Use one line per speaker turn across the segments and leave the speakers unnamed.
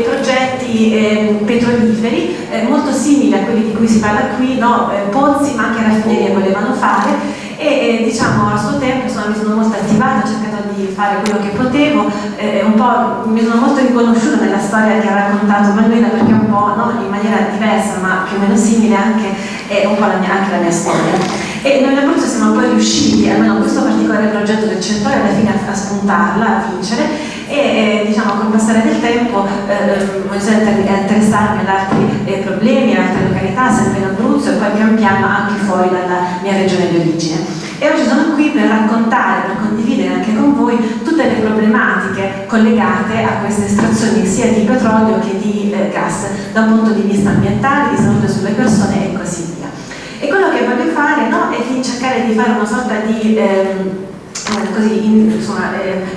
progetti petroliferi molto simili a quelli di cui si parla qui, no? Pozzi ma anche raffinerie volevano fare, e diciamo a suo tempo insomma, mi sono molto attivata, ho cercato di fare quello che potevo, un po' mi sono molto riconosciuta nella storia che ha raccontato Manuela, perché un po', no, in maniera diversa ma più o meno simile anche è un po' anche la mia storia. E noi in Abruzzo siamo poi riusciti, almeno questo particolare progetto del Centoio, alla fine a spuntarla, a vincere, e diciamo col passare del tempo ho iniziato a interessarmi ad altri problemi, ad altre località, sempre in Abruzzo e poi pian piano anche fuori dalla mia regione di origine. E oggi sono qui per raccontare, per condividere anche con voi tutte le problematiche collegate a queste estrazioni sia di petrolio che di gas, da un punto di vista ambientale, di salute sulle persone e così via. E quello che voglio fare, no, è di cercare di fare una sorta di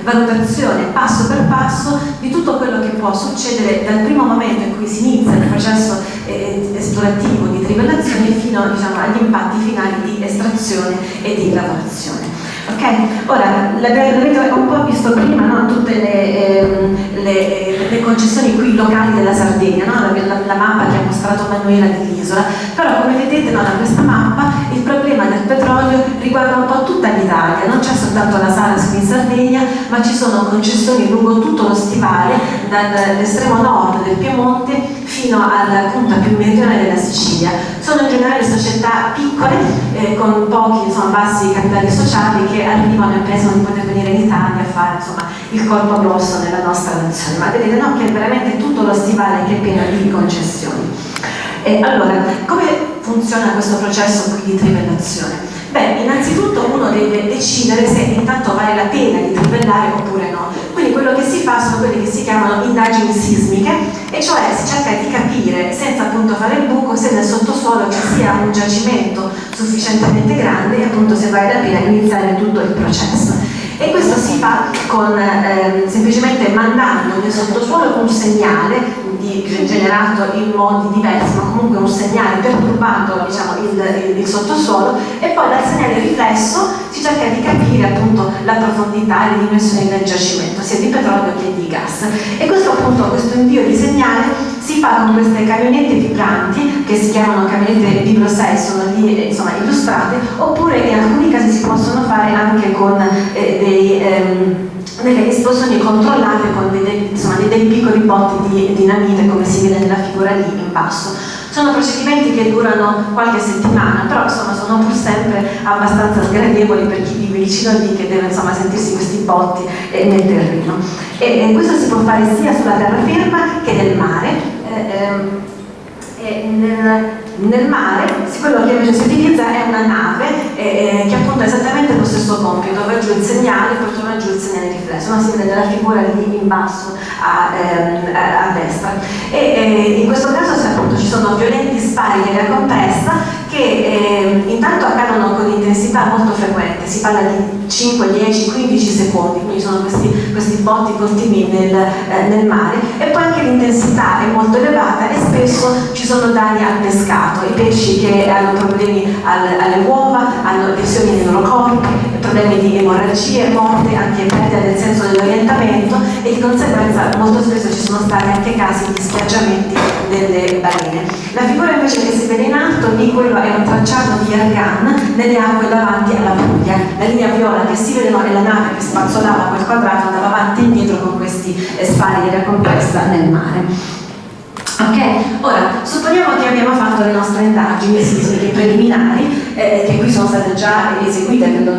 valutazione passo per passo di tutto quello che può succedere dal primo momento in cui si inizia il processo esplorativo di trivellazione fino, diciamo, agli impatti finali di estrazione e di lavorazione. Ok? Ora, l'avete un po' visto prima, no? Tutte le concessioni qui locali della Sardegna, no? La mappa che ha mostrato Manuela dell'isola, però come vedete, no, da questa mappa il problema del petrolio riguarda un po' tutta l'Italia, non c'è soltanto la Saras qui in Sardegna, ma ci sono concessioni lungo tutto lo stivale, dall'estremo nord del Piemonte fino alla punta più meridionale della Sicilia. Sono in generale società piccole, con pochi, insomma, bassi capitali sociali, che arrivano e pensano di poter venire in Italia a fare, insomma, il colpo grosso nella nostra nazione. Ma vedete, no, che è veramente tutto lo stivale che è pieno di concessioni. Allora, come funziona questo processo qui di trivellazione? Beh, innanzitutto uno deve decidere se intanto vale la pena di trivellare oppure no. Quindi quello che si fa sono quelle che si chiamano indagini sismiche, e cioè si cerca di capire, senza appunto fare il buco, se nel sottosuolo ci sia un giacimento sufficientemente grande e appunto se vale la pena iniziare tutto il processo. E questo si fa con semplicemente mandando nel sottosuolo un segnale generato in modi diversi, ma comunque un segnale perturbando, diciamo, il sottosuolo, e poi dal segnale riflesso si cerca di capire appunto la profondità e le dimensioni del giacimento, sia di petrolio che di gas. E questo invio di segnale si fa con queste camionette vibranti che si chiamano camionette Vibro 6, sono lì insomma illustrate, oppure in alcuni casi si possono fare anche con delle esplosioni controllate con dei piccoli botti di dinamite, come si vede nella figura lì in basso. Sono procedimenti che durano qualche settimana, però insomma sono pur sempre abbastanza sgradevoli per chi vive vicino lì, che deve insomma sentirsi questi botti nel terreno. E questo si può fare sia sulla terraferma che nel mare. Nel mare quello che invece si utilizza è una nave che appunto ha esattamente lo stesso compito: va giù il segnale, poi torna giù il segnale riflesso, no? Si vede nella figura lì in basso a destra. In questo caso appunto ci sono violenti spari di aria compressa che intanto accadono con intensità molto frequente, si parla di 5, 10, 15 secondi, quindi sono questi botti continui nel mare, e poi anche l'intensità è molto elevata e spesso ci sono danni al pescato, i pesci che hanno problemi alle uova, hanno lesioni nei loro corpi, problemi di emorragie, morte, anche perdita del senso dell'orientamento, e di conseguenza molto spesso ci sono stati anche casi di schiacciamenti delle balene. La figura invece che si vede in alto, lì quello è un tracciato di Argan nelle acque davanti alla Puglia. La linea viola che si vede è la nave che spazzolava quel quadrato, andava avanti e indietro con questi spari di aria compressa nel mare. Ok, ora supponiamo che abbiamo fatto le nostre indagini sismiche preliminari, che qui sono state già eseguite, credo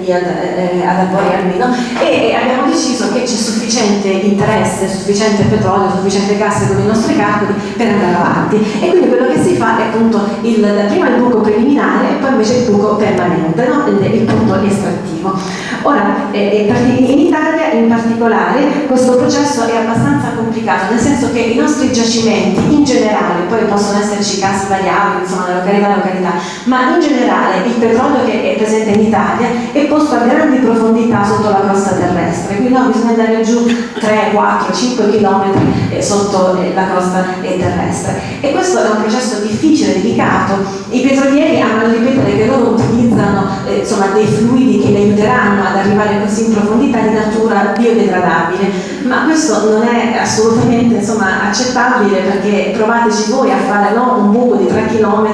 lì ad Albori almeno, e abbiamo deciso che c'è sufficiente interesse, sufficiente petrolio, sufficiente gas con i nostri calcoli per andare avanti. E quindi quello che si fa è appunto prima il buco preliminare e poi invece il buco permanente, no? Il punto estrattivo. Ora, in Italia in particolare questo processo è abbastanza complicato, nel senso che i nostri giacimenti in generale, poi possono esserci casi variabili, insomma da località a località, ma in generale il petrolio che è presente in Italia è posto a grandi profondità sotto la crosta terrestre, quindi no, bisogna andare giù 3, 4, 5 km sotto la crosta terrestre, e questo è un processo difficile, delicato. I petrolieri amano ripetere che loro utilizzano insomma, dei fluidi che li aiuteranno ad arrivare così in profondità di natura biodegradabile, ma questo non è assolutamente insomma, accettabile, perché provateci voi a fare un buco di 3 km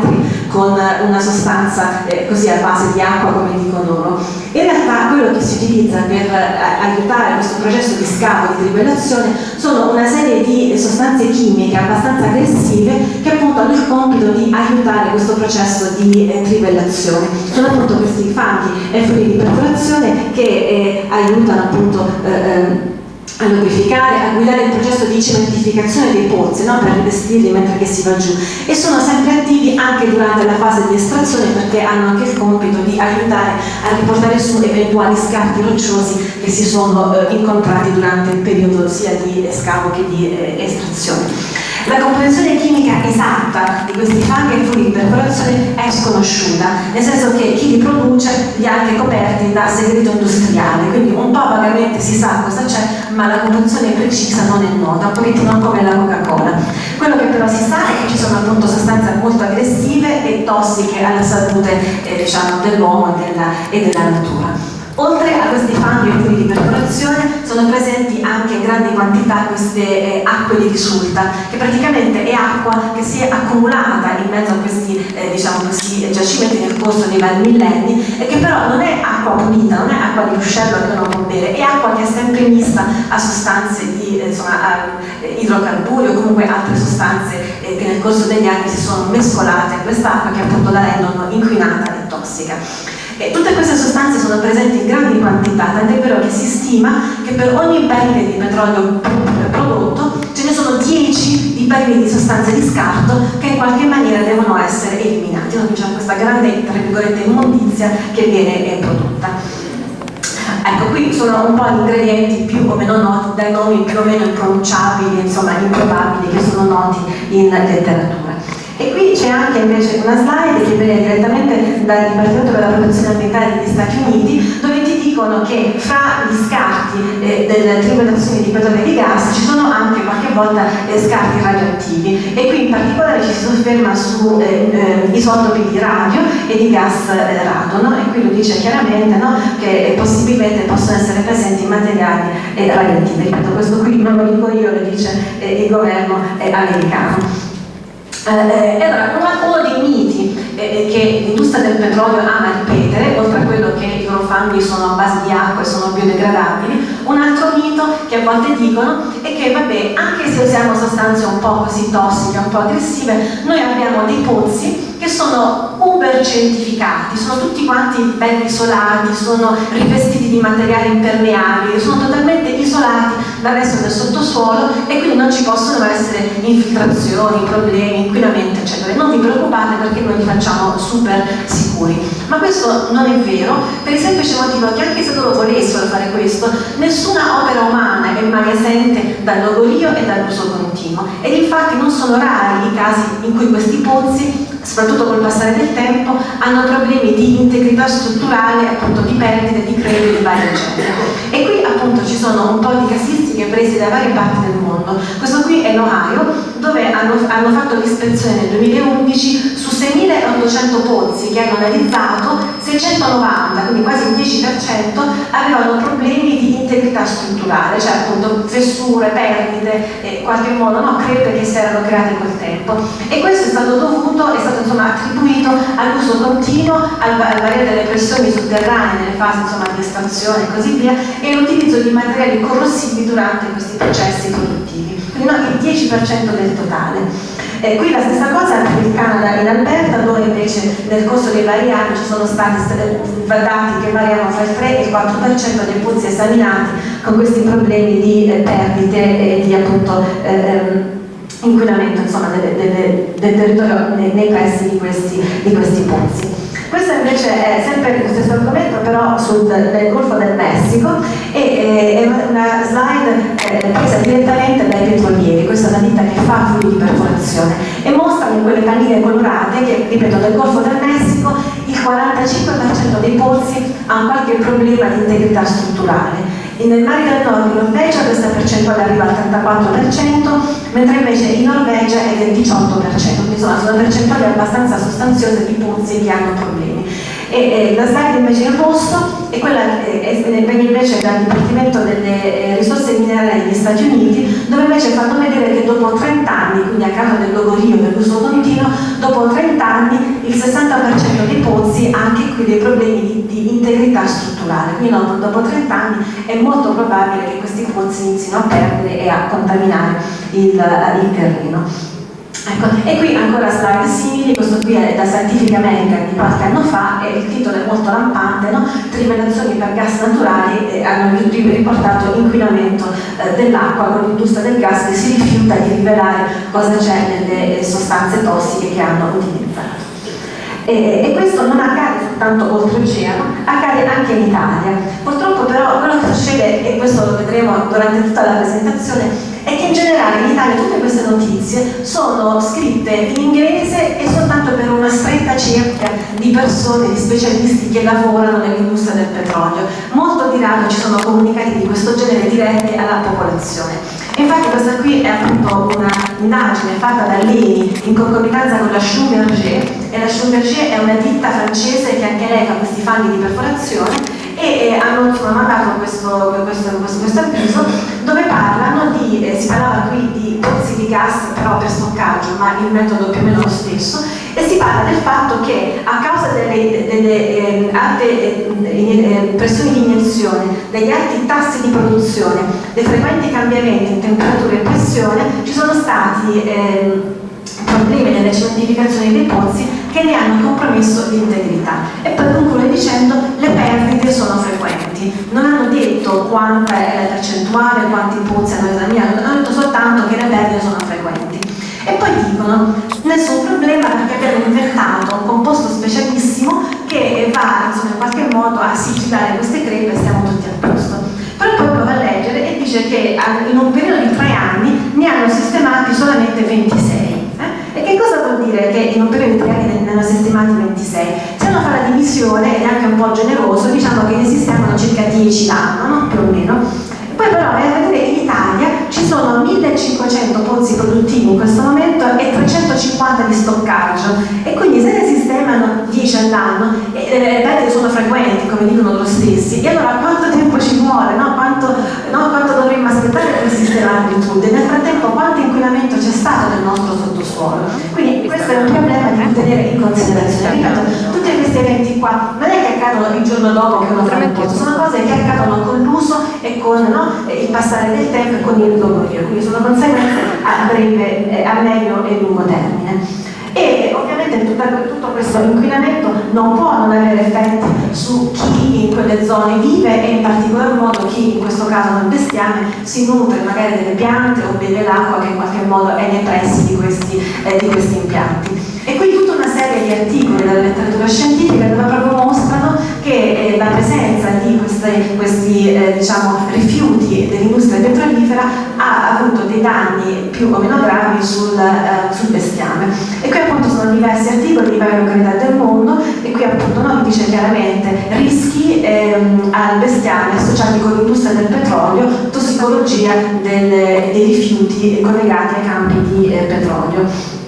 con una sostanza così a base di acqua, come dicono loro. In realtà quello che si utilizza per aiutare questo processo di scavo, di trivellazione, sono una serie di sostanze chimiche abbastanza aggressive che appunto hanno il compito di aiutare questo processo di trivellazione. Sono appunto questi fanghi e fluidi di perforazione che aiutano appunto a lubrificare, a guidare il processo di cementificazione dei pozzi, no? Per rivestirli mentre che si va giù, e sono sempre attivi anche durante la fase di estrazione, perché hanno anche il compito di aiutare a riportare su eventuali scarti rocciosi che si sono incontrati durante il periodo sia di scavo che di estrazione. La composizione chimica esatta di questi fanghi e fluidi di perforazione è sconosciuta, nel senso che chi li produce li ha anche coperti da segreto industriale, quindi un po' vagamente si sa cosa c'è, ma la composizione precisa non è nota, un pochettino come la Coca-Cola. Quello che però si sa è che ci sono appunto sostanze molto aggressive e tossiche alla salute diciamo, dell'uomo e della natura. Oltre a questi fanghi e fluidi di perforazione sono presenti anche in grandi quantità queste acque di risulta, che praticamente è acqua che si è accumulata in mezzo a questi, questi giacimenti nel corso dei vari millenni, e che però non è acqua pulita, non è acqua di ruscello che uno può bere, è acqua che è sempre mista a sostanze di idrocarburi o comunque altre sostanze che nel corso degli anni si sono mescolate a quest'acqua, che appunto la rendono inquinata e tossica. E tutte queste sostanze sono presenti in grandi quantità, tant'è vero che si stima che per ogni barile di petrolio prodotto ce ne sono 10 di barili di sostanze di scarto che in qualche maniera devono essere eliminati. Quindi c'è questa grande, tra virgolette, immondizia che viene prodotta. Ecco, qui sono un po' gli ingredienti più o meno noti, dai nomi più o meno impronunciabili, insomma improbabili, che sono noti in letteratura. E qui c'è anche invece una slide che viene direttamente dal Dipartimento per la Protezione Ambientale degli Stati Uniti, dove ti dicono che fra gli scarti delle trivellazioni di petrolio e di gas ci sono anche qualche volta scarti radioattivi, e qui in particolare ci si sofferma su isotopi di radio e di gas radono, e qui lo dice chiaramente, no? Che possibilmente possono essere presenti materiali radioattivi. Ripeto, questo qui non lo dico io, lo dice il governo americano. E allora, uno dei miti che l'industria del petrolio ama ripetere, oltre a quello che i loro fanghi sono a base di acqua e sono biodegradabili, un altro mito che a volte dicono è che vabbè, anche se usiamo sostanze un po' così tossiche, un po' aggressive, noi abbiamo dei pozzi che sono uber certificati, sono tutti quanti ben isolati, sono rivestiti di materiali impermeabili, sono totalmente isolati dal resto del sottosuolo, e quindi non ci possono essere infiltrazioni, problemi, inquinamento, eccetera. Non vi preoccupate, perché noi li facciamo super sicuri. Ma questo non è vero, per il semplice motivo che anche se loro volessero fare questo, nessuna opera umana è mai esente dal logorio e dall'uso continuo, ed infatti non sono rari i casi in cui questi pozzi, soprattutto col passare del tempo, hanno problemi di integrità strutturale, appunto di perdite, di credito di vario genere. E qui appunto ci sono un po' di casistiche prese da varie parti del mondo. Questo qui è l'Ohio, dove hanno fatto l'ispezione nel 2011 su 6.800 pozzi che hanno analizzato, 690, quindi quasi il 10%, avevano problemi di integrità strutturale, cioè appunto fessure, perdite, in qualche modo crepe che si erano create col tempo. E questo è stato dovuto, è stato insomma attribuito all'uso continuo, al variare delle pressioni sotterranee nelle fasi insomma di estrazione e così via, e l'utilizzo di materiali corrosivi durante questi processi produttivi. Quindi il 10% del totale. Qui la stessa cosa per il Canada e l'Alberta, dove invece nel corso dei vari anni ci sono stati dati che variano fra il 3 e il 4% dei pozzi esaminati con questi problemi di perdite e di appunto inquinamento insomma, del territorio nei pressi di questi pozzi. Questo invece è sempre lo stesso argomento, però nel Golfo del Messico, e è una slide presa direttamente dai petrolieri. Questa è una ditta che fa fluidi di perforazione, e mostrano in quelle palline colorate che, ripeto, nel Golfo del Messico 45% dei pozzi ha qualche problema di integrità strutturale. Nel Mare del Nord in Norvegia questa percentuale arriva al 34%, mentre invece in Norvegia è del 18%, quindi sono percentuali abbastanza sostanziose di pozzi che hanno problemi. La slide invece in rosso è quella viene invece dal Dipartimento delle Risorse Minerarie degli Stati Uniti, dove invece fanno vedere che dopo 30 anni, quindi a causa del logorio dell'uso continuo, dopo 30 anni il 60% dei pozzi ha anche qui dei problemi di integrità strutturale, quindi dopo 30 anni è molto probabile che questi pozzi inizino a perdere e a contaminare il terreno. Ecco, e qui ancora slide simili, questo qui è da Scientific American di qualche anno fa e il titolo è molto lampante, no? Trivellazioni per gas naturali hanno riportato inquinamento dell'acqua con l'industria del gas che si rifiuta di rivelare cosa c'è nelle sostanze tossiche che hanno utilizzato. E questo non accade soltanto oltreoceano, accade anche in Italia. Purtroppo però quello che succede, e questo lo vedremo durante tutta la presentazione, è che in generale in Italia tutte queste notizie sono scritte in inglese e soltanto per una stretta cerchia di persone, di specialisti che lavorano nell'industria del petrolio. Molto di rado ci sono comunicati di questo genere diretti alla popolazione. E infatti questa qui è appunto una indagine fatta da Leni in concomitanza con la Schlumberger, e la Schlumberger è una ditta francese che anche lei fa questi fanghi di perforazione, e hanno mandato questo avviso dove parlano di, si parlava qui di pozzi di gas però per stoccaggio, ma il metodo più o meno lo stesso, e si parla del fatto che a causa delle alte pressioni di iniezione, degli alti tassi di produzione, dei frequenti cambiamenti in temperatura e pressione, ci sono stati problemi nelle cementificazioni dei pozzi che ne hanno compromesso l'integrità. E poi conclude dicendo le perdite sono frequenti. Non hanno detto quanta è la percentuale, quanti pozzi hanno esaminato, hanno detto soltanto che le perdite sono frequenti. E poi dicono nessun problema perché abbiamo inventato un composto specialissimo che va insomma in qualche modo a sigillare queste crepe e stiamo tutti a posto. Poi prova a leggere e dice che in un periodo di 3 anni ne hanno sistemati solamente 26. E che cosa vuol dire che in un periodo di 3 anni ne hanno sistemati 26? Se uno fa la divisione, ed è anche un po' generoso, diciamo che ne sistemano circa 10 l'anno, no? Più o meno. E poi però vai a vedere in Italia ci sono 1500 pozzi produttivi in questo momento e 350 di stoccaggio, e quindi se ne sistemano 10 all'anno e le perdite sono frequenti, come dicono loro stessi, e allora quanto tempo ci vuole, no? Quanto dovremmo aspettare per sistemarli tutti? E nel frattempo quanto inquinamento c'è stato nel nostro sottosuolo? Quindi questo è un problema da tenere in considerazione. Ripeto, tutti questi eventi qua non è che accadono il giorno dopo che uno fa il pozzo, sono cose che accadono con l'uso e con il passare del tempo e con il logorio, quindi sono conseguenze a breve, a medio e lungo termine. E ovviamente tutto questo inquinamento non può non avere effetti su chi in quelle zone vive, e in particolar modo chi, in questo caso nel bestiame, si nutre magari delle piante o beve l'acqua che in qualche modo è nei pressi di questi impianti. E qui tutta una serie di articoli della letteratura scientifica dove proprio mostrano che la presenza di questi rifiuti dell'industria petrolifera ha avuto dei danni più o meno gravi sul bestiame. E qui appunto sono diversi articoli di varie località del mondo, e qui appunto vi dice chiaramente rischi al bestiame associati con l'industria del petrolio, tossicologia dei rifiuti collegati ai campi di petrolio.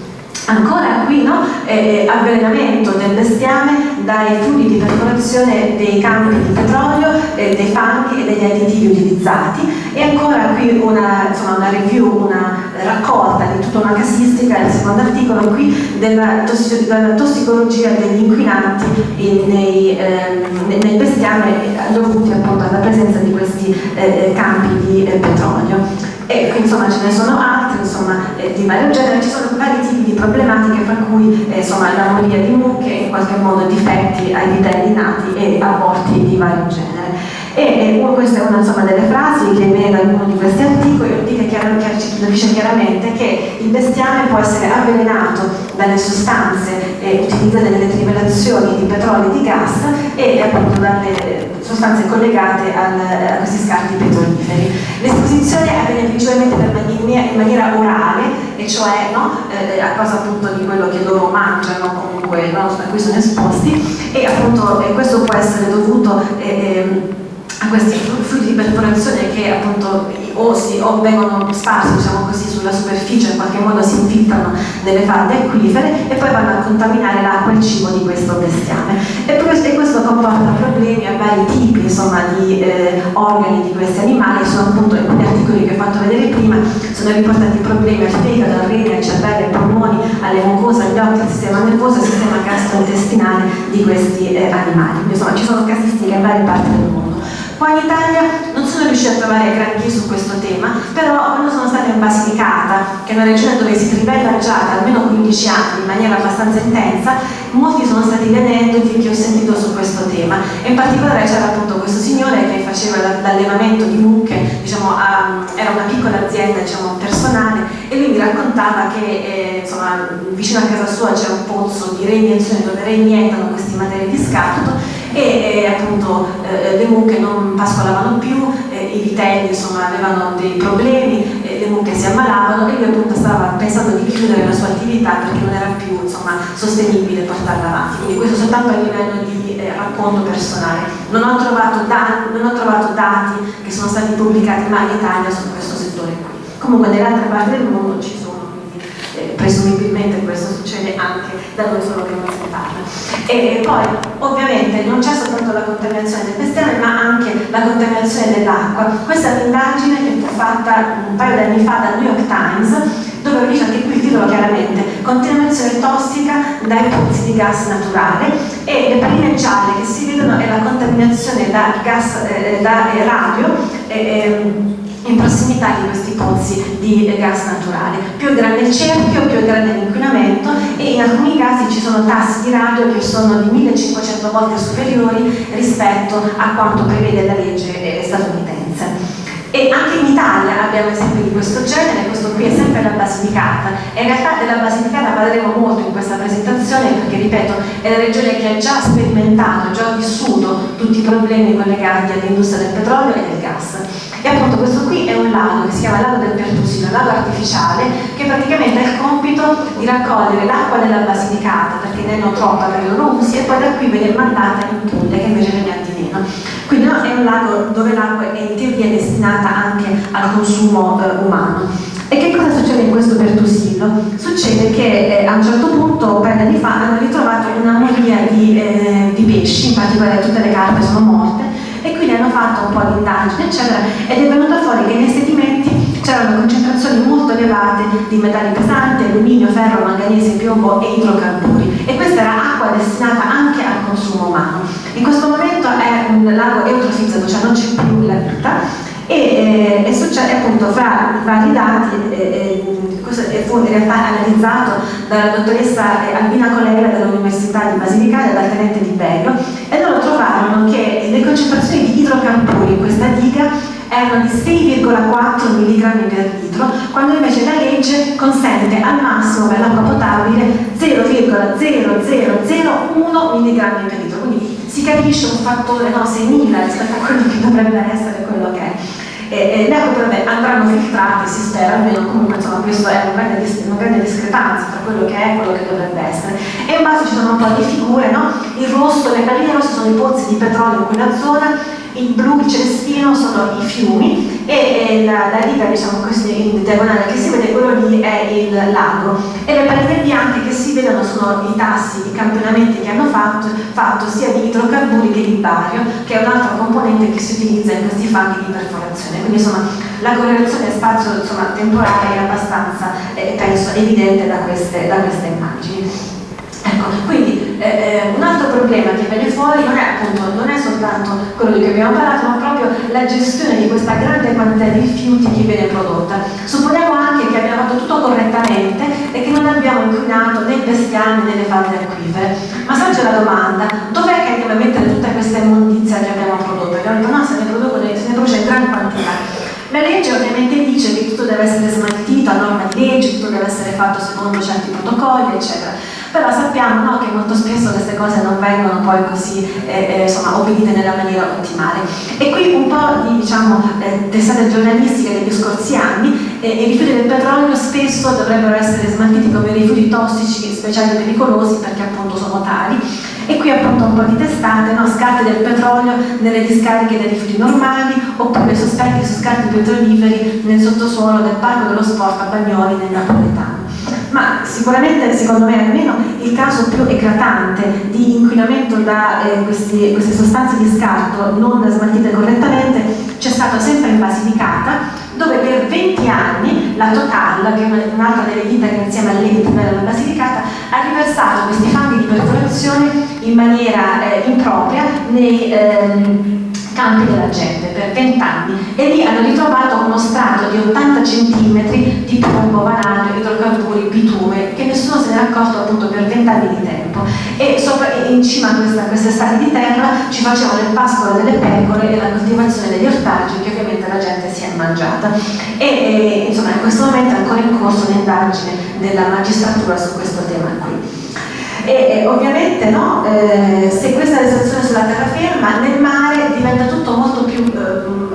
Ancora qui avvelenamento del bestiame dai fluidi di perforazione dei campi di petrolio, dei fanghi e degli additivi utilizzati, e ancora qui una review, una raccolta di tutta una casistica, il secondo articolo qui della tossicologia degli inquinanti nel bestiame dovuti appunto alla presenza di questi campi di petrolio. E insomma ce ne sono altri di vario genere, ci sono vari tipi di problematiche, per cui la moria di mucche, in qualche modo difetti ai vitelli nati e aborti di vario genere. Questa è una delle frasi che viene da uno di questi articoli, lo dice chiaramente che il bestiame può essere avvelenato dalle sostanze utilizzate nelle trivellazioni di petrolio e di gas, e appunto dalle sostanze collegate a questi scarti petroliferi. L'esposizione avviene principalmente in maniera orale, e cioè a causa appunto di quello che loro mangiano, a cui sono esposti, e appunto questo può essere dovuto a questi fluidi di perforazione che appunto o vengono sparsi, diciamo così, sulla superficie, in qualche modo si infiltrano nelle falde acquifere e poi vanno a contaminare l'acqua e il cibo di questo bestiame. E questo comporta problemi a vari tipi, insomma, di organi di questi animali. Sono appunto alcuni articoli che ho fatto vedere prima, sono riportati problemi al fegato, al rene, al cervello, ai polmoni, alle mucose, agli occhi, al sistema nervoso e al sistema gastrointestinale di questi animali. Quindi, insomma, ci sono casistiche in varie parti del mondo. Qua in Italia non sono riuscita a trovare granché su questo tema, però quando sono stata in Basilicata, che è una regione dove si trivella già da almeno 15 anni in maniera abbastanza intensa, molti sono stati gli aneddoti che ho sentito su questo tema. E in particolare c'era appunto questo signore che faceva l'allevamento di mucche, diciamo, era una piccola azienda, diciamo, personale, e lui mi raccontava che insomma, vicino a casa sua c'è un pozzo di reiniezione dove reiniettano questi materiali di scarto, e appunto le mucche non pascolavano più, i vitelli insomma avevano dei problemi, le mucche si ammalavano, e lui appunto stava pensando di chiudere la sua attività perché non era più insomma sostenibile portarla avanti. Quindi questo soltanto a livello di racconto personale. Non ho trovato dati che sono stati pubblicati mai in Italia su questo settore qui. Comunque nelle altre parti del mondo ci sono. Presumibilmente questo succede anche da noi, solo che non si parla. E poi ovviamente non c'è soltanto la contaminazione del bestiame, ma anche la contaminazione dell'acqua. Questa è un'indagine che fu fatta un paio di anni fa dal New York Times, dove dice anche qui il titolo chiaramente: contaminazione tossica dai pozzi di gas naturale, e le palline gialle che si vedono è la contaminazione da gas da radio in prossimità di questi pozzi di gas naturale. Più è grande il cerchio, più è grande l'inquinamento, e in alcuni casi ci sono tassi di radio che sono di 1500 volte superiori rispetto a quanto prevede la legge statunitense. E anche in Italia abbiamo esempi di questo genere. Questo qui è sempre la Basilicata, e in realtà della Basilicata parleremo molto in questa presentazione perché, ripeto, è la regione che ha già sperimentato, già vissuto tutti i problemi collegati all'industria del petrolio e del gas. E appunto questo qui è un lago che si chiama Lago del Pertusino, un lago artificiale che praticamente ha il compito di raccogliere l'acqua della Basilicata, perché ne hanno troppa per i loro usi, e poi da qui viene mandata in Puglia, che invece ne ha di meno. Quindi no, è un lago dove l'acqua è in teoria destinata anche al consumo umano. E che cosa succede in questo Pertusillo? Succede che a un certo punto, un paio di anni fa, hanno ritrovato una moria di pesci, in particolare tutte le carpe sono morte, e quindi hanno fatto un po' di indagini eccetera, ed è venuto fuori che nei sedimenti c'erano concentrazioni molto elevate di metalli pesanti, alluminio, ferro, manganese, piombo e idrocarburi, e questa era acqua destinata anche al consumo umano. In questo momento è un lago eutrofizzato, cioè non c'è più la vita, e succede appunto fra i vari dati. Questo fu in realtà analizzato dalla dottoressa Albina Colella dell'Università di Basilicata e dal tenente Di Bello, e loro trovarono che le concentrazioni di idrocarburi in questa diga erano di 6,4 mg per litro, quando invece la legge consente al massimo per l'acqua potabile 0,0001 mg per litro. Quindi si capisce un fattore 6.000 rispetto a quello che dovrebbe essere quello che è. Le acque andranno filtrate, si spera almeno. Comunque insomma questo è una grande discrepanza tra quello che è e quello che dovrebbe essere. E in basso ci sono un po' di figure, no? Il rosso, le palline rosse sono i pozzi di petrolio in quella zona, il blu, il celestino sono i fiumi, e la riga, diciamo così, in diagonale che si vede, quello lì è il lago, e le palline bianche che si vedono sono i tassi di campionamenti che hanno fatto sia di idrocarburi che di bario, che è un altro componente che si utilizza in questi fanghi di perforazione. Quindi insomma la correlazione spazio-temporale è abbastanza penso evidente da queste immagini. Ecco, quindi un altro problema che viene fuori non è soltanto quello di cui abbiamo parlato, ma proprio la gestione di questa grande quantità di rifiuti che viene prodotta. Supponiamo anche che abbiamo fatto tutto correttamente e che non abbiamo inquinato né il bestiame né le falde acquifere, ma sorge la domanda: dov'è che andiamo a mettere tutta questa immondizia che abbiamo prodotto? Abbiamo detto no, se ne produce in gran quantità. La legge ovviamente dice che tutto deve essere smaltito a norma di legge, tutto deve essere fatto secondo certi protocolli, eccetera. Però sappiamo, no, che molto spesso queste cose non vengono poi così insomma, obbedite nella maniera ottimale. E qui un po' di testate giornalistiche degli scorsi anni, i rifiuti del petrolio spesso dovrebbero essere smaltiti come rifiuti tossici, speciali pericolosi, perché appunto sono tali. E qui appunto un po' di testate, no? Scarti del petrolio nelle discariche dei rifiuti normali, oppure sospetti su scarti petroliferi nel sottosuolo del Parco dello Sport a Bagnoli nel Napoletano. Ma sicuramente, secondo me almeno, il caso più eclatante di inquinamento da queste sostanze di scarto non smaltite correttamente c'è stato sempre in Basilicata, dove per 20 anni la Total, che è un'altra delle ditte che insieme all'Eni della Basilicata, ha riversato questi fanghi di perforazione in maniera impropria nei campi della gente per 20 anni, e lì hanno ritrovato uno strato di 80 cm di piombo, vanadio, idrocarburi, bitume, che nessuno se ne era accorto appunto per 20 anni di tempo. E in cima a queste strati di terra ci facevano il pascolo delle pecore e la coltivazione degli ortaggi, che ovviamente la gente si è mangiata. E insomma in questo momento è ancora in corso un'indagine della magistratura su questo tema qui. E ovviamente no, se questa legislazione sulla terraferma, nel mare diventa tutto molto più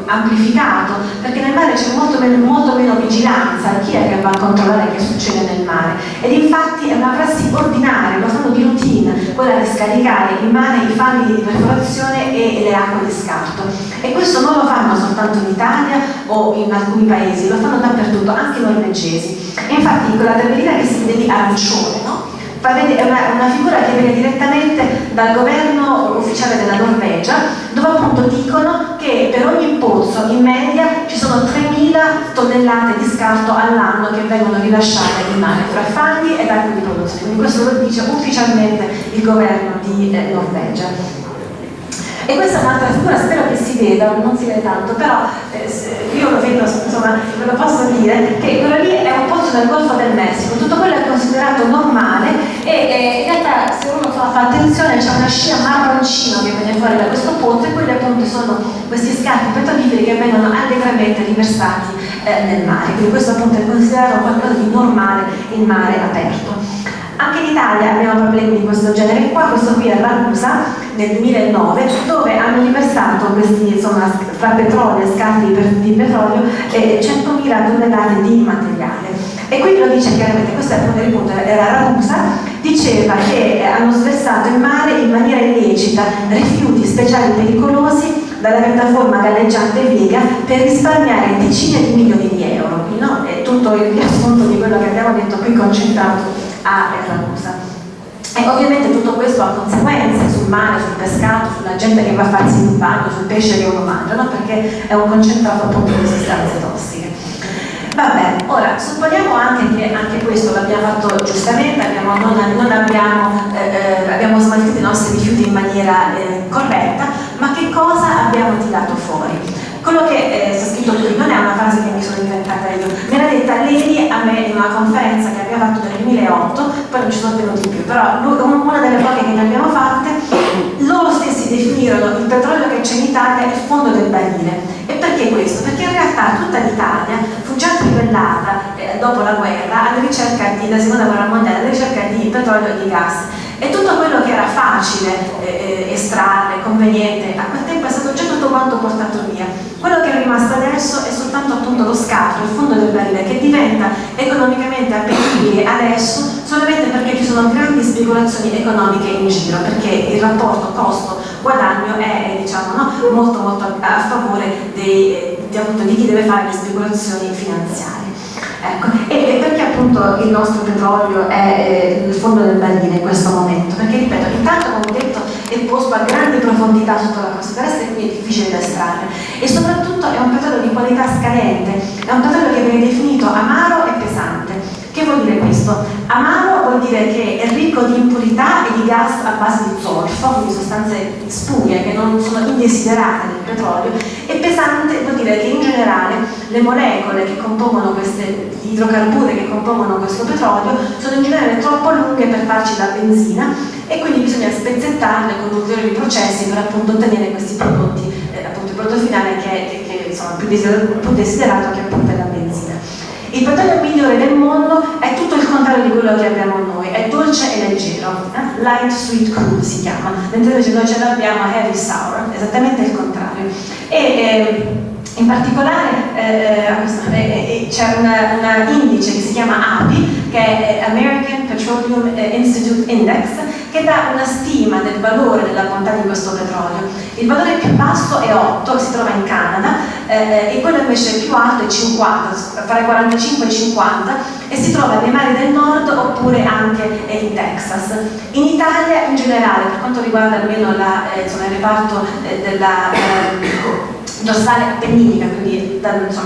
amplificato, perché nel mare c'è molto meno vigilanza. Chi è che va a controllare che succede nel mare? Ed infatti è una prassi ordinaria, lo fanno di routine, quella di scaricare in mare i fanghi di perforazione e le acque di scarto. E questo non lo fanno soltanto in Italia o in alcuni paesi, lo fanno dappertutto, anche i norvegesi. E infatti quella tabellina che si vede lì arancione, no? È una figura che viene direttamente dal governo ufficiale della Norvegia, dove appunto dicono che per ogni pozzo in media ci sono 3.000 tonnellate di scarto all'anno che vengono rilasciate in mare fra fanghi ed acque di produzione. Quindi questo lo dice ufficialmente il governo di Norvegia. E questa è un'altra figura, spero che si veda, non si vede tanto, però io lo vedo, insomma, ve lo posso dire, che quello lì è un pozzo del Golfo del Messico, tutto quello è considerato normale e in realtà se uno fa attenzione c'è una scia marroncino che viene fuori da questo pozzo, e quelli appunto sono questi scarti petroliferi che vengono allegramente riversati nel mare, quindi questo appunto è considerato qualcosa di normale in mare aperto. Anche in Italia abbiamo problemi di questo genere qua, questo qui è Ragusa nel 2009, dove hanno riversato questi, insomma, fra petrolio e scarti di petrolio 100.000 tonnellate di materiale. E qui lo dice chiaramente, questo è il punto, era Ragusa, diceva che hanno sversato in mare in maniera illecita rifiuti speciali pericolosi dalla piattaforma galleggiante Vega per risparmiare decine di milioni di euro. Quindi, no, è tutto il riassunto di quello che abbiamo detto qui concentrato a Ragusa. E ovviamente tutto questo ha conseguenze sul mare, sul pescato, sulla gente che va a farsi un bagno, sul pesce che uno mangia, no? Perché è un concentrato appunto di sostanze tossiche. Vabbè, ora supponiamo anche che anche questo l'abbiamo fatto giustamente, abbiamo smaltito i nostri rifiuti in maniera corretta, ma che cosa abbiamo tirato fuori? Quello che sta scritto qui non è una frase che mi sono inventata io, me l'ha detta Leni a me in una conferenza che abbiamo fatto nel 2008, poi non ci sono tenuti più, però una delle poche che ne abbiamo fatte, loro stessi definirono il petrolio che c'è in Italia il fondo del barile. E perché questo? Perché in realtà tutta l'Italia fu già trivellata dopo la guerra alla ricerca la seconda guerra mondiale, alla ricerca di petrolio e di gas. E tutto quello che era facile estrarre, conveniente, a quel tempo è stato già tutto quanto portato via. Quello che è rimasto adesso è soltanto appunto lo scarto, il fondo del barile, che diventa economicamente appetibile adesso solamente perché ci sono grandi speculazioni economiche in giro, perché il rapporto costo-guadagno è diciamo, no, molto a favore di chi deve fare le speculazioni finanziarie. Ecco. E perché appunto il nostro petrolio è il fondo del barile in questo momento? Perché ripeto, intanto come ho detto è posto a grandi profondità sotto la crosta terrestre e quindi è difficile da estrarre, e soprattutto è un petrolio di qualità scadente, è un petrolio che viene definito amaro e pesante. Che vuol dire questo? Amaro vuol dire che è ricco di impurità e di gas a base di zolfo, quindi sostanze spurie che non sono indesiderate nel petrolio, e pesante vuol dire che in generale le molecole che compongono gli idrocarburi che compongono questo petrolio sono in genere troppo lunghe per farci la benzina, e quindi bisogna spezzettarle con ulteriori processi per appunto ottenere questi prodotti, appunto il prodotto finale che insomma, più desiderato, che appunto è la benzina. Il petrolio migliore del mondo è tutto il contrario di quello che abbiamo noi, è dolce e leggero, light, sweet, cool si chiama, mentre invece noi ce l'abbiamo heavy, sour, esattamente il contrario. E in particolare c'è un indice che si chiama API, che è American Petroleum Institute Index, che dà una stima del valore della bontà di questo petrolio. Il valore più basso è 8, si trova in Canada, e quello invece più alto è 50, fra i 45 e i 50, e si trova nei mari del nord oppure anche in Texas. In Italia in generale, per quanto riguarda almeno il reparto della dorsale appenninica, quindi dall'Abruzzo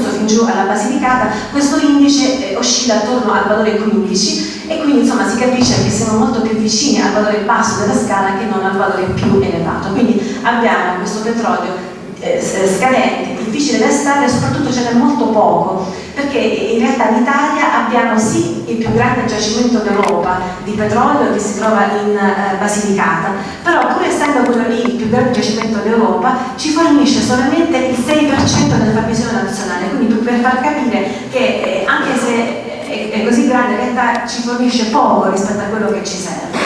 fin giù alla Basilicata, questo indice oscilla attorno al valore 15, e quindi insomma si capisce che siamo molto più vicini al valore basso della scala che non al valore più elevato. Quindi abbiamo questo petrolio scadente, difficile da estrarre, e soprattutto ce n'è molto poco, perché in realtà in Italia abbiamo sì il più grande giacimento d'Europa di petrolio che si trova in Basilicata, però pur essendo quello lì il più grande giacimento d'Europa ci fornisce solamente il 6% del fabbisogno nazionale, quindi per far capire che anche se è così grande in realtà ci fornisce poco rispetto a quello che ci serve.